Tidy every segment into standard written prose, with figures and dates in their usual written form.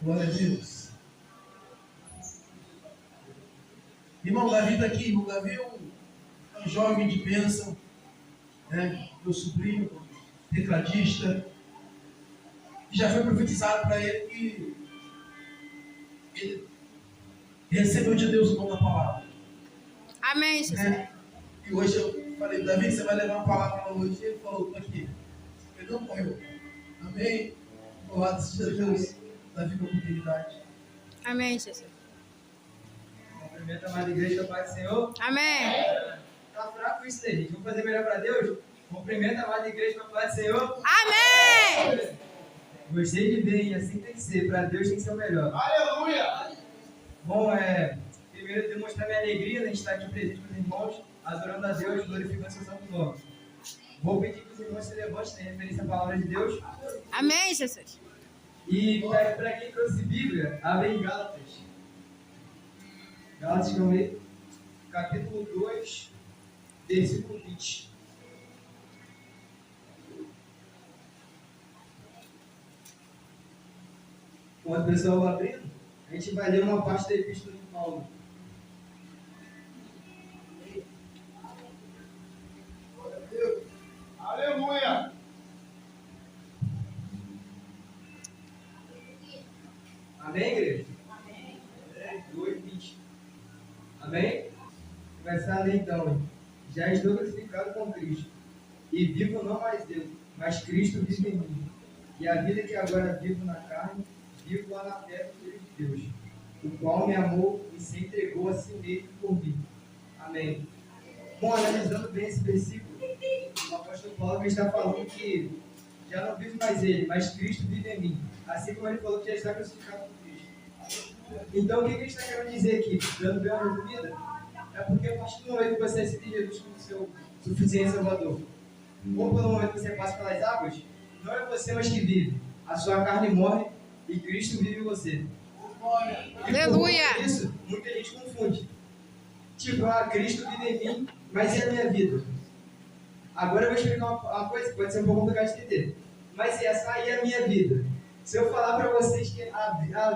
Glória a Deus. Irmão Davi está aqui. Irmão Davi é um jovem de bênção, né? Meu sobrinho, tecladista. E já foi profetizado para ele que ele recebeu de Deus o dom da palavra. Amém, Jesus. Né? E hoje eu falei, Davi, você vai levar uma palavra hoje. E ele falou, estou aqui. Ele não morreu. Amém? Louvado seja Deus. Davi com oportunidade. Amém, Jesus. Cumprimenta a amada igreja, Pai do Senhor. Amém. Tá fraco isso daí, gente. Vamos fazer melhor para Deus? Cumprimenta a amada igreja, Pai do Senhor. Amém. Gostei de ver, e assim tem que ser. Para Deus tem que ser o melhor. Aleluia! Bom, primeiro demonstrar minha alegria, né, de estar aqui presente com os irmãos, adorando a Deus, glorificando seu santo nome. Vou pedir que os irmãos se levantem, né, referência à palavra de Deus. Amém, Jesus. E para quem trouxe Bíblia, abre em Gálatas. Gálatas, capítulo 2, versículo 20. Quando o pessoal vai abrindo, a gente vai ler uma parte da epístola de Paulo. Aleluia! Amém, igreja? Amém. 2:20. Amém? Começar a ler então. Já estou crucificado com Cristo. E vivo não mais eu, mas Cristo vive em mim. E a vida que agora vivo na carne, vivo lá na terra do Filho de Deus, o qual me amou e se entregou a si mesmo por mim. Amém. Bom, analisando bem esse versículo, o apóstolo Paulo está falando que já não vive mais ele, mas Cristo vive em mim. Assim como ele falou que já está crucificado com Cristo. Então, o que ele está querendo dizer aqui? Dando bem uma resumida, é porque a partir do momento que você aceita Jesus como seu suficiente salvador, ou pelo momento que você passa pelas águas, não é você mais que vive. A sua carne morre e Cristo vive em você. Aleluia. Por isso, muita gente confunde. Tipo, Cristo vive em mim, mas e a minha vida? Agora eu vou explicar uma coisa que pode ser um pouco complicado de entender. Mas essa aí é a minha vida. Se eu falar para vocês que a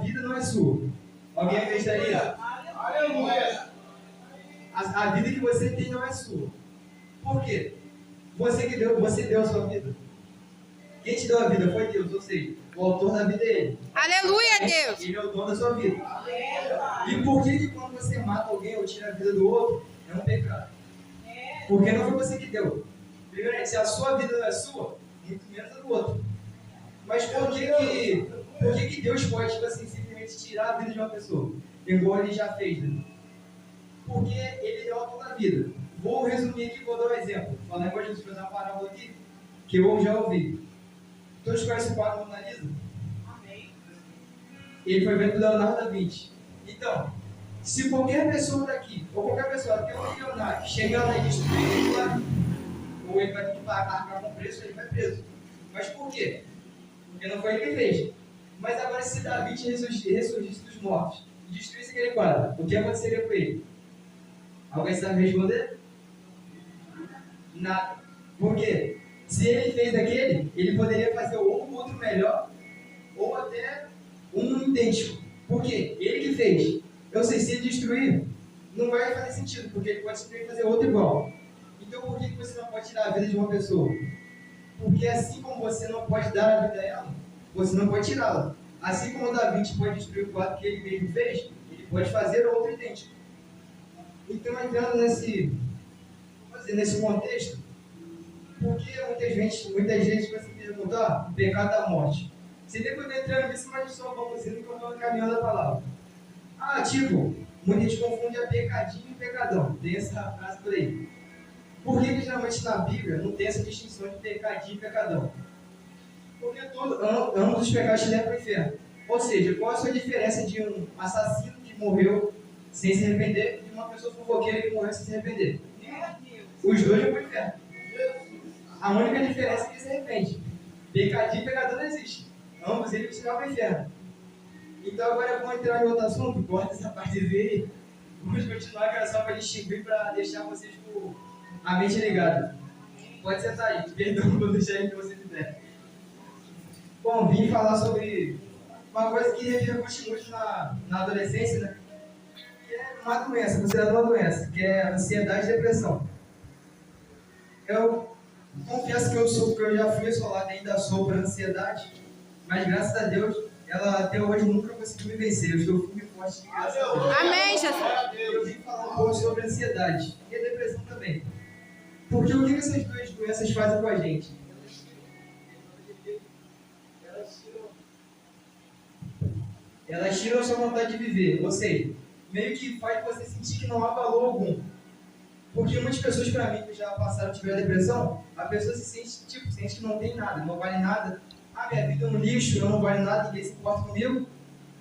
vida não é sua, alguém acreditaria? Aleluia! A vida que você tem não é sua. Por quê? Você deu a sua vida. Quem te deu a vida foi Deus, ou seja, o autor da vida é Ele. Aleluia, Deus. Ele é o dono da sua vida. E por que quando você mata alguém ou tira a vida do outro, é um pecado? Porque não foi você que deu. Primeiramente, se a sua vida não é sua, muito menos a do outro. Mas por que Deus pode, tipo assim, simplesmente tirar a vida de uma pessoa? Igual Ele já fez, né? Porque Ele é o autor da vida. Vou resumir aqui, vou dar um exemplo. Falando com Jesus, fazer uma parábola aqui, que eu já ouvi. Todos conhecem o quadro Mona Lisa? Amém. Ele foi feito do Leonardo da Vinci. Então, se qualquer pessoa daqui, ou qualquer pessoa, até um milionário, chegar lá e destruir ele lá, ou ele vai ter que pagar com preço, ele vai preso. Mas por quê? Porque não foi ele que fez. Mas agora, se Da Vinci ressurgisse dos mortos e destruísse aquele quadro, o que aconteceria com ele? Alguém sabe responder? Nada. Por quê? Se ele fez aquele, ele poderia fazer ou um outro melhor, ou até um idêntico. Por quê? Ele que fez. Eu sei, se ele destruir, não vai fazer sentido, porque ele pode simplesmente fazer outro igual. Então, por que você não pode tirar a vida de uma pessoa? Porque assim como você não pode dar a vida a ela, você não pode tirá-la. Assim como o Da Vinci pode destruir o quadro que ele mesmo fez, ele pode fazer outro idêntico. Então, entrando nesse contexto, porque muita gente vai se perguntar o pecado da morte. Você tem que entrar nisso, mas só vamos indo que eu estou caminhando a palavra. Tipo, muita gente confunde a pecadinho e pecadão. Tem essa frase por aí. Por que geralmente na Bíblia não tem essa distinção de pecadinho e pecadão? Porque ambos os pecados te levam para o inferno. Ou seja, qual a sua diferença de um assassino que morreu sem se arrepender e de uma pessoa fofoqueira que morreu sem se arrepender? Os dois vão para o inferno. A única diferença é que se arrepende. Pecadinho e pecador não existe. Ambos eles vão para o inferno. Então agora eu vou entrar em outro assunto, corta essa partezinha aí. Vamos continuar, que era só para distinguir, para deixar vocês com a mente ligada. Pode sentar, gente. Perdão por deixar aí que você fizer. Bom, vim falar sobre uma coisa que repercute muito na adolescência, né? Que é uma doença, considerada uma doença, que é ansiedade e depressão. Eu confesso que eu já fui assolado e ainda sou por ansiedade, mas graças a Deus, ela até hoje nunca conseguiu me vencer. Eu estou firme e forte de graças a Deus. Amém, Jesus. Eu vim falar um pouco sobre ansiedade e a depressão também. Porque o que essas duas doenças fazem com a gente? Elas tiram a sua vontade de viver, ou seja, meio que faz você sentir que não há valor algum. Porque muitas pessoas, para mim, que já passaram de tiver depressão, a pessoa se sente que não tem nada, não vale nada. Ah, minha vida é um lixo, eu não vale nada, ninguém se importa comigo.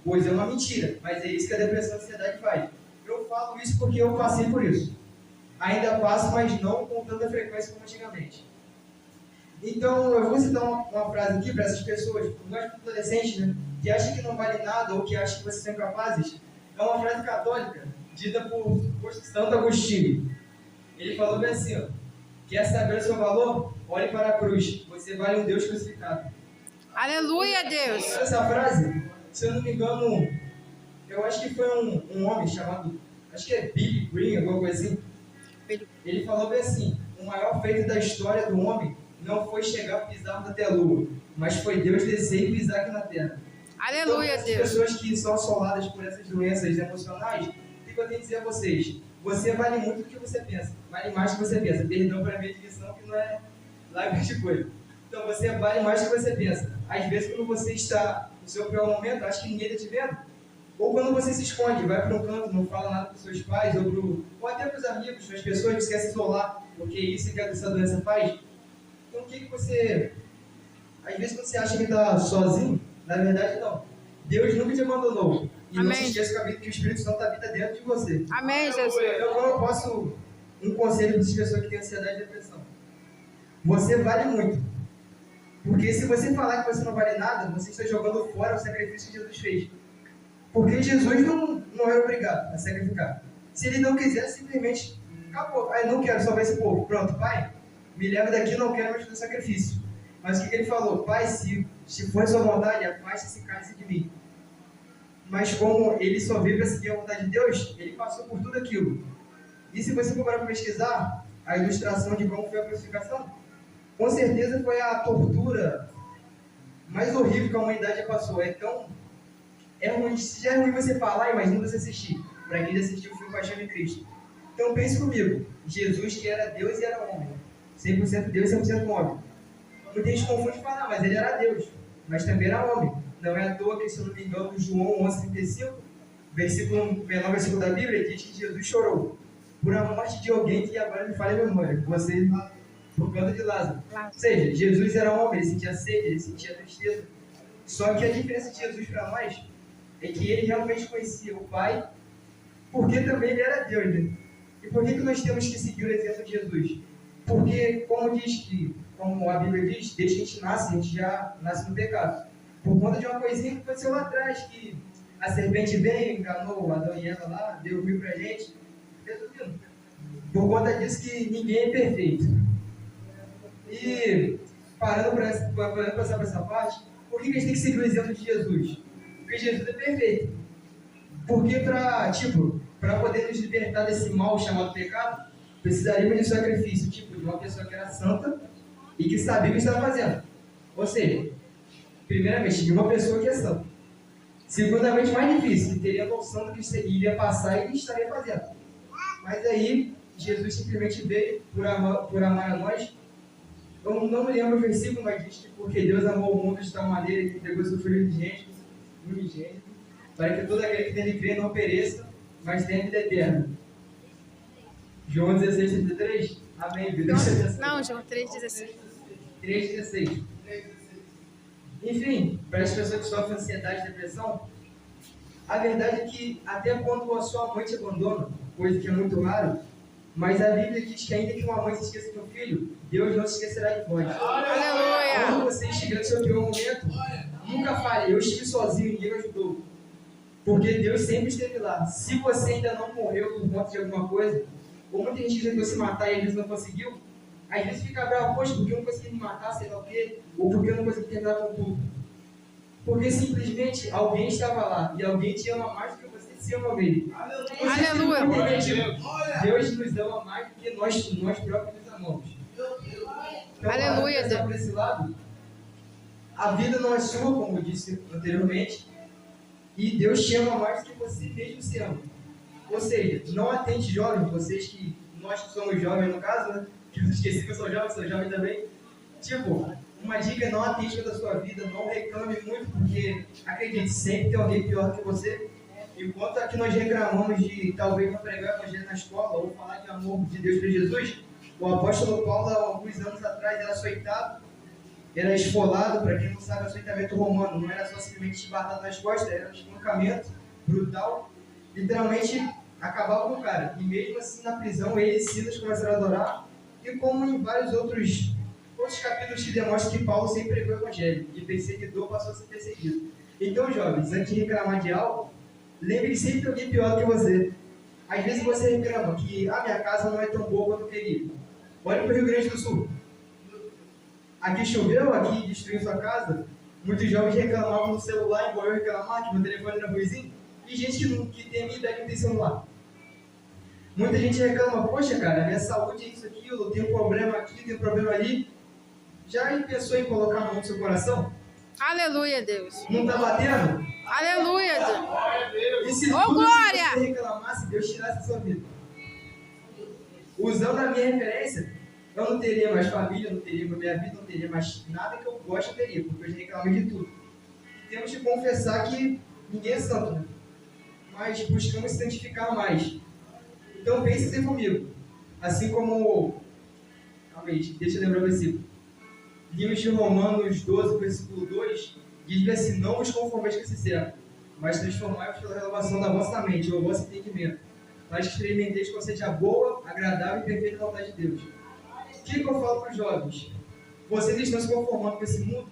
Pois é uma mentira, mas é isso que a depressão e a ansiedade faz. Eu falo isso porque eu passei por isso. Ainda passo, mas não com tanta frequência como antigamente. Então, eu vou citar uma frase aqui para essas pessoas, nós adolescentes, né, que acham que não vale nada ou que acham que vocês são incapazes. É uma frase católica, dita por Santo Agostinho. Ele falou bem assim, ó, quer saber o seu valor? Olhe para a cruz, você vale um Deus crucificado. Aleluia, Deus. Essa frase, se eu não me engano, eu acho que foi um homem chamado, acho que é Billy Green, alguma coisa assim. Ele falou bem assim, o maior feito da história do homem não foi chegar a pisar até a lua, mas foi Deus descer e pisar aqui na terra. Aleluia, então, Deus. As pessoas que são assoladas por essas doenças emocionais, o que eu tenho a dizer a vocês? Você vale muito do que você pensa, vale mais do que você pensa. Perdão para a minha direção, que não é lá grande coisa. Então você vale mais do que você pensa. Às vezes, quando você está no seu pior momento, acha que ninguém está te vendo. Ou quando você se esconde, vai para um canto, não fala nada para os seus pais, ou até para os amigos, para as pessoas que querem se isolar, porque isso que essa doença faz. Então o que você... Às vezes quando você acha que está sozinho, na verdade não. Deus nunca te abandonou. E Amém. não se esqueça que o Espírito Santo habita dentro de você. Amém, Jesus. Então como eu posso... Um conselho para as pessoas que têm ansiedade e depressão. Você vale muito. Porque se você falar que você não vale nada, você está jogando fora o sacrifício que Jesus fez. Porque Jesus não era obrigado a sacrificar. Se ele não quiser, simplesmente acabou. Aí não quero salvar esse povo. Pronto, Pai, me leva daqui, não quero mais fazer sacrifício. Mas o que ele falou? Pai, se for a sua vontade, afaste esse cálice de mim. Mas como ele só veio para seguir a vontade de Deus, ele passou por tudo aquilo. E se você for para pesquisar a ilustração de como foi a crucificação, com certeza foi a tortura mais horrível que a humanidade já passou. É ruim, já é ruim você falar, imagina você assistir. Para quem assistiu o filme Paixão de Cristo. Então pense comigo, Jesus que era Deus e era homem. 100% Deus e 100% homem. Muita gente confunde e fala, mas ele era Deus, mas também era homem. Não é à toa que, se eu não me engano, João 11:35, menor versículo da Bíblia, diz que Jesus chorou por a morte de alguém que agora me falha a memória. Você, por conta de Lázaro. Ou seja, Jesus era homem, ele sentia sede, ele sentia tristeza. Só que a diferença de Jesus para nós é que ele realmente conhecia o Pai, porque também ele era Deus, né? E por que nós temos que seguir o exemplo de Jesus? Porque, como a Bíblia diz, desde que a gente nasce, a gente já nasce no pecado. Por conta de uma coisinha que aconteceu lá atrás, que a serpente veio, enganou Adão e Eva lá, deu ruim pra gente. Resumindo, por conta disso que ninguém é perfeito. E, parando para passar para essa parte, por que a gente tem que seguir o exemplo de Jesus? Porque Jesus é perfeito. Porque para poder nos libertar desse mal chamado pecado, precisaríamos de sacrifício, de uma pessoa que era santa e que sabia o que estava fazendo. Ou seja, primeiramente, de uma pessoa que é santa. Segundamente, mais difícil, que teria noção do que iria passar e estaria fazendo. Mas aí, Jesus simplesmente veio por amar a nós. Eu não me lembro o versículo, mas diz que porque Deus amou o mundo de tal maneira que entregou seu Filho unigênito, para que todo aquele que nele crê não pereça, mas tenha vida eterna. João 16:33? Amém. Não, João 3,16. 3,16. Enfim, para as pessoas que sofrem ansiedade e depressão, a verdade é que até quando a sua mãe te abandona, coisa que é muito raro, mas a Bíblia diz que ainda que uma mãe se esqueça de um filho, Deus não se esquecerá de vós. Aleluia! Quando você estiver no seu pior momento, nunca fale, eu estive sozinho e ninguém me ajudou. Porque Deus sempre esteve lá. Se você ainda não morreu por conta de alguma coisa, ou muita gente tentou se matar e às vezes não conseguiu, às vezes fica bravo, poxa, porque eu não consegui me matar, sei lá o quê, ou porque eu não consegui terminar com tudo. Porque simplesmente alguém estava lá e alguém te ama mais do que você se ama ele. Aleluia. Deus nos ama mais do que nós próprios nos amamos. Então, Aleluia, para pensar por esse lado, a vida não é sua, como eu disse anteriormente, e Deus te ama mais do que você mesmo se ama. Ou seja, não atente jovens, nós que somos jovens no caso, né? Que eu esqueci que eu sou jovem também. Tipo, uma dica: não atente da sua vida, não reclame muito, porque acredite, sempre tem alguém pior que você. Enquanto aqui nós reclamamos de talvez não pregar o evangelho na escola ou falar de amor de Deus para Jesus, o apóstolo Paulo, há alguns anos atrás, era açoitado, era esfolado. Para quem não sabe, açoitamento romano não era só simplesmente chibardado nas costas, era um espancamento brutal, literalmente acabava com o cara. E mesmo assim, na prisão, ele e Silas começaram a adorar, e como em vários outros capítulos que demonstram que Paulo sempre pregou o evangelho, de perseguidor passou a ser perseguido. Então, jovens, antes de reclamar de algo, lembre que sempre tem alguém pior do que você. Às vezes você reclama que a minha casa não é tão boa quanto eu queria. Olha para o Rio Grande do Sul. Aqui choveu, aqui destruiu sua casa. Muitos jovens reclamavam no celular, igual eu reclamar que meu telefone era ruimzinho. E gente que tem a minha idade não tem celular. Muita gente reclama: poxa, cara, minha saúde é isso, aquilo, eu tenho um problema aqui, tenho um problema ali. Já pensou em colocar a mão no seu coração? Aleluia, Deus. Não está batendo? Aleluia, Deus. E se Ô, tudo glória! que você reclamasse, Deus tirasse a sua vida? Usando a minha referência, eu não teria mais família, não teria minha vida, não teria mais nada que eu gosto, eu teria, porque eu já reclamei de tudo. E temos que confessar que ninguém é santo, né? Mas buscamos se santificar mais. Então pense assim comigo. Assim como... Calma aí, deixa eu lembrar o versículo. Livro de Romanos 12, versículo 2, diz assim: não vos conformeis com esse século, mas transformai-vos pela renovação da vossa mente, ou vosso entendimento, para que experimenteis qual seja a boa, agradável e perfeita vontade de Deus. O que eu falo para os jovens? Vocês estão se conformando com esse mundo?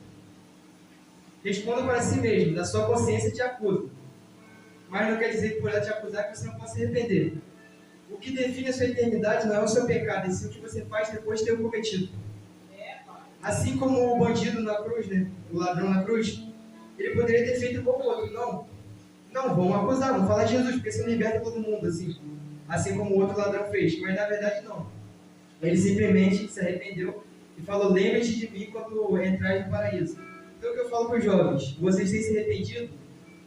Responda para si mesmo, da sua consciência te acusa. Mas não quer dizer que por ela te acusar que você não possa se arrepender. O que define a sua eternidade não é o seu pecado, e sim o que você faz depois de ter o cometido. Assim como o bandido na cruz, né? O ladrão na cruz, ele poderia ter feito como o outro. Não, vão acusar, vão falar de Jesus, porque você liberta todo mundo, assim como o outro ladrão fez. Mas na verdade não. Ele simplesmente se arrependeu e falou: lembre-te de mim quando entrar no paraíso. Então o que eu falo para os jovens: vocês têm se arrependido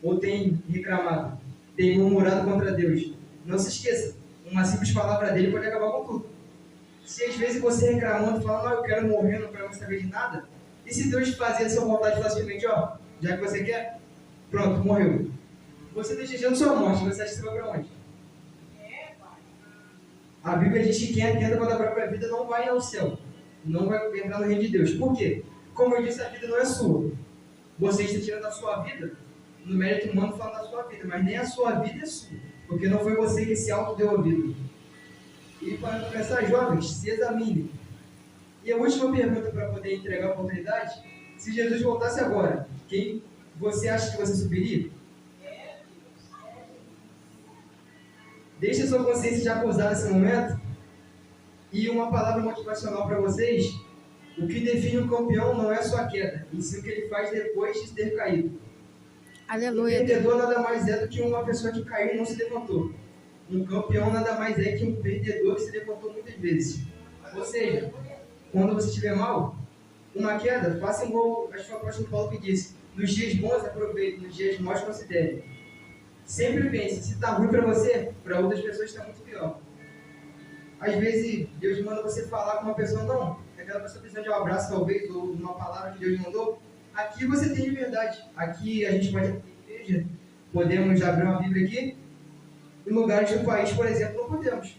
ou têm reclamado, têm murmurado contra Deus? Não se esqueça, uma simples palavra dele pode acabar com tudo. Se às vezes você reclamando, falando: eu quero morrer, não quero mais saber de nada, e se Deus fazer a sua vontade facilmente, já que você quer, pronto, morreu. Você está desejando sua morte, você acha que você vai para onde? A Bíblia diz que quem atenta contra a própria vida não vai ao céu, não vai entrar no reino de Deus. Por quê? Como eu disse, a vida não é sua. Você está tirando a sua vida, no mérito humano falando da sua vida, mas nem a sua vida é sua, porque não foi você que se auto-deu a vida. E para começar, jovens, se examine. E a última pergunta para poder entregar a oportunidade: se Jesus voltasse agora, quem você acha que você subiria? Deixe a sua consciência te acusar nesse momento. E uma palavra motivacional para vocês: o que define um campeão não é a sua queda, e sim o que ele faz depois de ter caído. Aleluia. Um perdedor nada mais é do que uma pessoa que caiu e não se levantou. Um campeão nada mais é que um perdedor que se levantou muitas vezes. Ou seja, quando você estiver mal, uma queda, faça igual acho que o apóstolo Paulo que disse: nos dias bons aproveite, nos dias maus considere. Sempre pense, se está ruim para você, para outras pessoas está muito pior. Às vezes Deus manda você falar com uma pessoa, não, aquela pessoa precisa de um abraço talvez, ou uma palavra que Deus mandou. Aqui você tem liberdade. Aqui a gente pode ir para a igreja, podemos abrir uma Bíblia aqui. Em lugares do país, por exemplo, não podemos.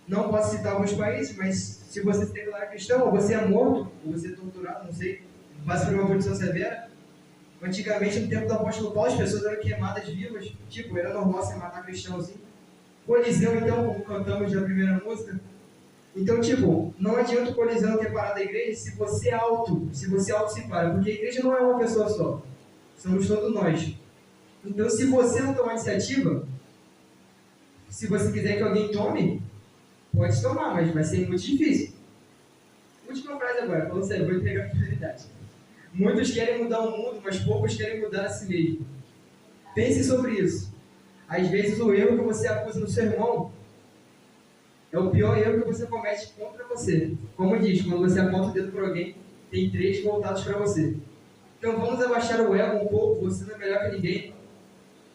Não posso citar alguns países, mas se você se declarar cristão, ou você é morto, ou você é torturado, não sei, passa por uma punição severa. Antigamente, no tempo do apóstolo Paulo, as pessoas eram queimadas vivas. Tipo, era normal você matar cristão assim. Coliseu, então, como cantamos na primeira música. Então, tipo, não adianta o Coliseu ter parado a igreja se você auto se para. Porque a igreja não é uma pessoa só. Somos todos nós. Então, se você não tomar iniciativa, se você quiser que alguém tome, pode tomar, mas vai ser muito difícil. Última frase agora, falando sério, vou entregar a prioridade. Muitos querem mudar o mundo, mas poucos querem mudar a si mesmo. Pense sobre isso. Às vezes o erro que você acusa no seu irmão é o pior erro que você comete contra você. Como diz, quando você aponta o dedo para alguém, tem 3 voltados para você. Então vamos abaixar o ego um pouco, você não é melhor que ninguém.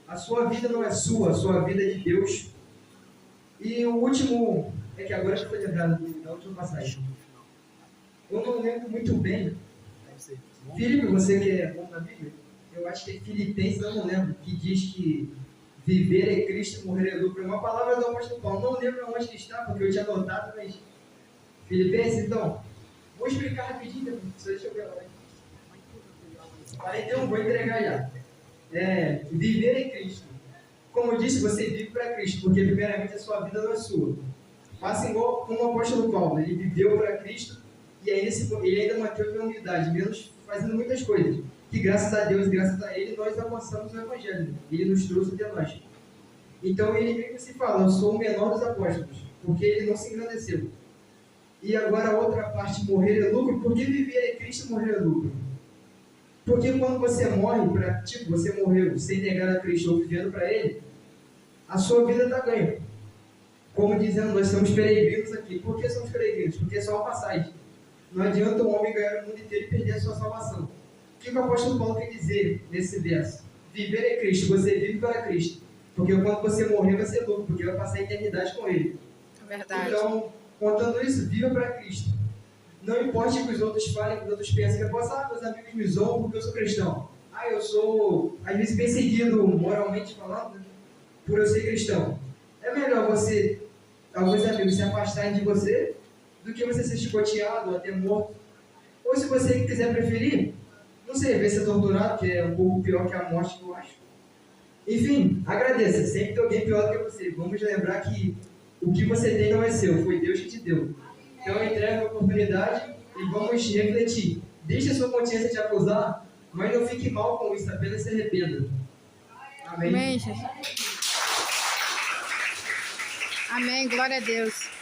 A sua vida não é sua, a sua vida é de Deus. E o último, é que agora eu estou lembrado da última passagem. Eu não lembro muito bem. Filipe, você que é bom na Bíblia, eu acho que é Filipenses, eu não lembro, que diz que viver é Cristo e morrer é lucro. É uma palavra do apóstolo Paulo. Não lembro onde que está, porque eu tinha anotado, mas... Filipenses, então, vou explicar rapidinho, só deixa eu ver lá. 41, vou entregar já. Viver em Cristo. Como eu disse, você vive para Cristo, porque primeiramente a sua vida não é sua. Faça igual como o apóstolo Paulo, ele viveu para Cristo e ele ainda manteve a humildade, mesmo fazendo muitas coisas. Que graças a Deus, graças a ele, nós alcançamos o Evangelho. Ele nos trouxe até nós. Então ele mesmo se fala, eu sou o menor dos apóstolos, porque ele não se engrandeceu. E agora a outra parte, morrer é lucro. Por que viver é Cristo e morrer é lucro? Porque quando você morre, você morreu sem negar a Cristo ou vivendo para Ele, a sua vida está ganha. Como dizendo, nós somos peregrinos aqui. Por que somos peregrinos? Porque é só uma passagem. Não adianta um homem ganhar o mundo inteiro e perder a sua salvação. O que o apóstolo Paulo quer dizer nesse verso? Viver é Cristo, você vive para Cristo. Porque quando você morrer vai ser lucro, porque vai passar a eternidade com Ele. É verdade. Então, contando isso, viva para Cristo. Não importa o que os outros falem, que os outros pensem, que eu posso, meus amigos me zoam porque eu sou cristão. Eu sou, às vezes, perseguido moralmente falando, por eu ser cristão. É melhor alguns amigos se afastarem de você, do que você ser chicoteado ou até morto. Ou se você quiser preferir, não sei, ver ser torturado, que é um pouco pior que a morte, que eu acho. Enfim, agradeça, sempre tem alguém pior do que você. Vamos lembrar que o que você tem não é seu, foi Deus que te deu. Então entrega a oportunidade e vamos refletir. Deixe a sua consciência te acusar, mas não fique mal com isso, apenas se arrependa. Amém? Amém, Jesus. Amém, glória a Deus.